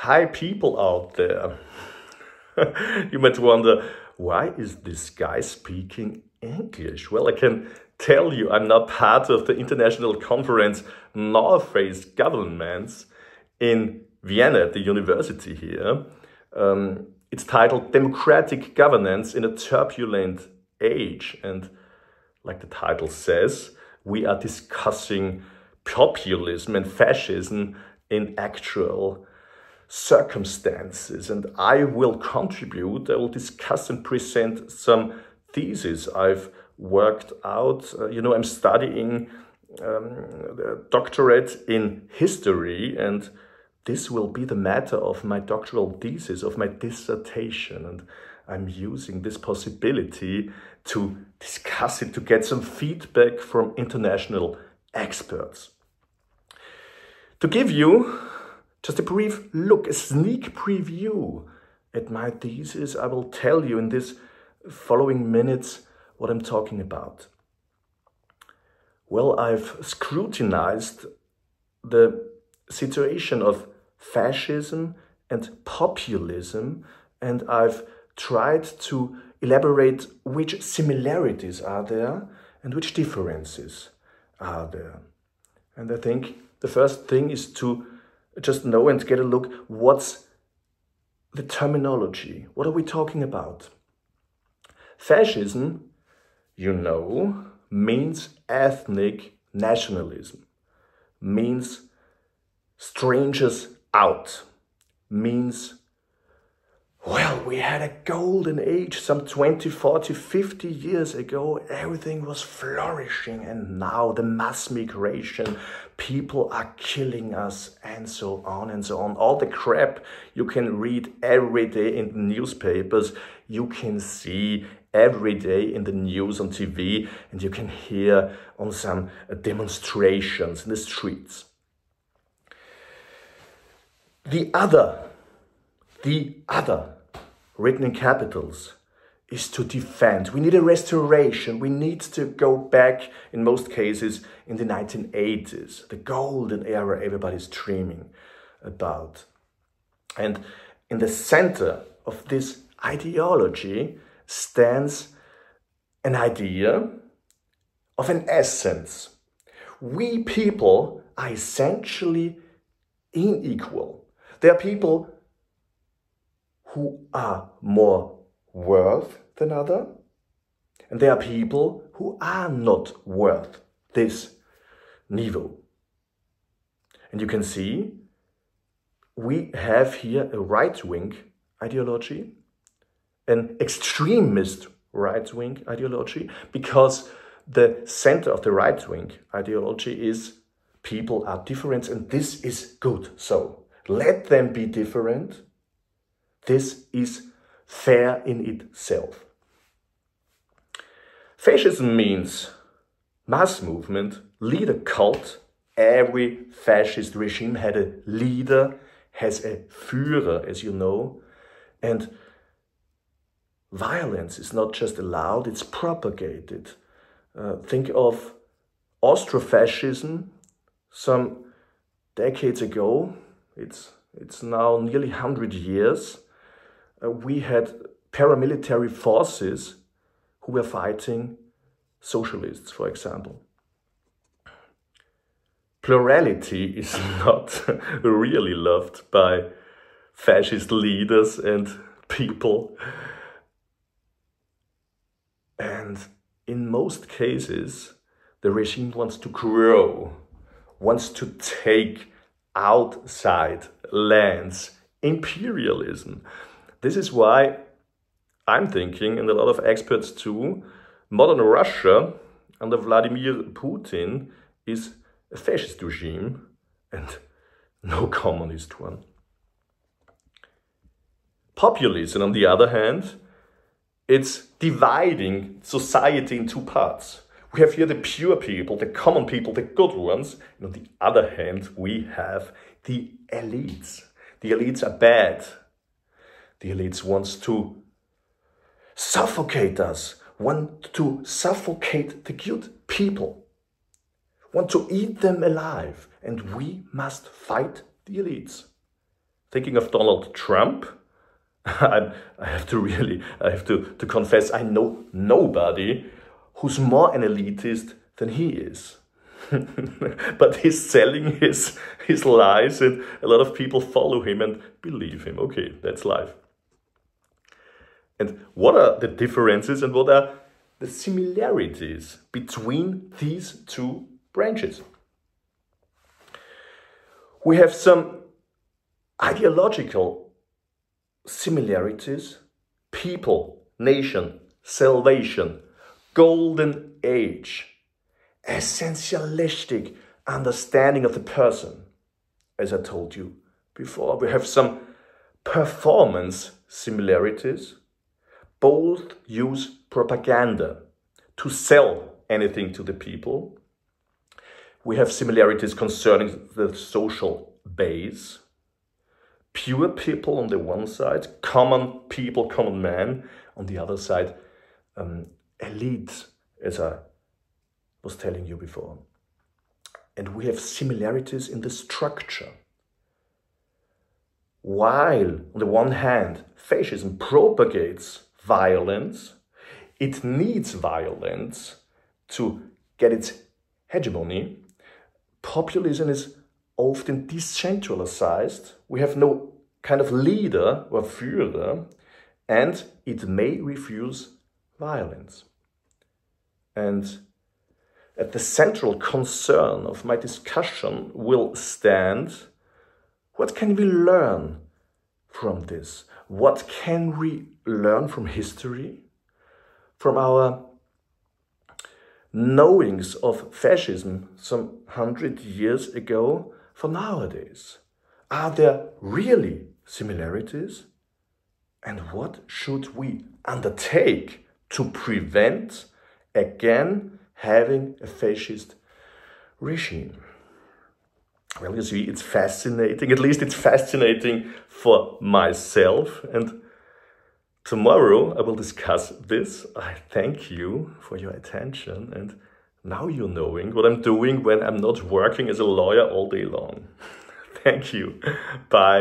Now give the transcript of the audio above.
Hi people out there. You might wonder, why is this guy speaking English? Well, I can tell you I'm now part of the international conference North-Face Governments in Vienna at the university here. It's titled Democratic Governance in a Turbulent Age. And like the title says, we are discussing populism and fascism in actual circumstances, and I will discuss and present some theses I've worked out. I'm studying the doctorate in history, and this will be the matter of my doctoral thesis, of my dissertation, and I'm using this possibility to discuss it, to get some feedback from international experts. To give you just a brief look, a sneak preview at my thesis, I will tell you in this following minutes what I'm talking about. Well, I've scrutinized the situation of fascism and populism, and I've tried to elaborate which similarities are there and which differences are there. And I think the first thing is to just know and get a look, what's the terminology? What are we talking about? Fascism, means ethnic nationalism, means strangers out, means, well, we had a golden age some 20, 40, 50 years ago. Everything was flourishing, and now the mass migration, people are killing us, and so on and so on. All the crap you can read every day in the newspapers, you can see every day in the news on TV, and you can hear on some demonstrations in the streets. The other, written in capitals, is to defend. We need a restoration. We need to go back, in most cases, in the 1980s, the golden era everybody's dreaming about. And in the center of this ideology stands an idea of an essence. We people are essentially unequal. There are people who are more worth than others, and there are people who are not worth this niveau. And you can see we have here a right-wing ideology, an extremist right-wing ideology, because the center of the right-wing ideology is people are different and this is good. So let them be different. This is fair in itself. Fascism means mass movement, leader cult. Every fascist regime had a leader, has a Führer, as you know. And violence is not just allowed, it's propagated. Think of Austro-fascism some decades ago. It's now nearly 100 years. We had paramilitary forces who were fighting socialists, for example. Plurality is not really loved by fascist leaders and people. And in most cases, the regime wants to grow, wants to take outside lands, imperialism. This is why I'm thinking, and a lot of experts too, modern Russia under Vladimir Putin is a fascist regime and no communist one. Populism, on the other hand, it's dividing society in two parts. We have here the pure people, the common people, the good ones. And on the other hand, we have the elites. The elites are bad. The elites want to suffocate us, want to suffocate the good people, want to eat them alive. And we must fight the elites. Thinking of Donald Trump, I have to confess, I know nobody who's more an elitist than he is. But he's selling his lies, and a lot of people follow him and believe him. Okay, that's life. And what are the differences and what are the similarities between these two branches? We have some ideological similarities: people, nation, salvation, golden age, essentialistic understanding of the person. As I told you before, we have some performance similarities. Both use propaganda to sell anything to the people. We have similarities concerning the social base. Pure people on the one side, common people, common man. On the other side, elite, as I was telling you before. And we have similarities in the structure. While, on the one hand, fascism propagates violence, it needs violence to get its hegemony. Populism is often decentralized. We have no kind of leader or Führer, and it may refuse violence. And at the central concern of my discussion will stand: what can we learn from this? What can we learn from history? From our knowings of fascism some 100 years ago for nowadays? Are there really similarities? And what should we undertake to prevent again having a fascist regime? Well, you see, it's fascinating. At least it's fascinating for myself. And tomorrow I will discuss this. I thank you for your attention. And now you're knowing what I'm doing when I'm not working as a lawyer all day long. Thank you. Bye.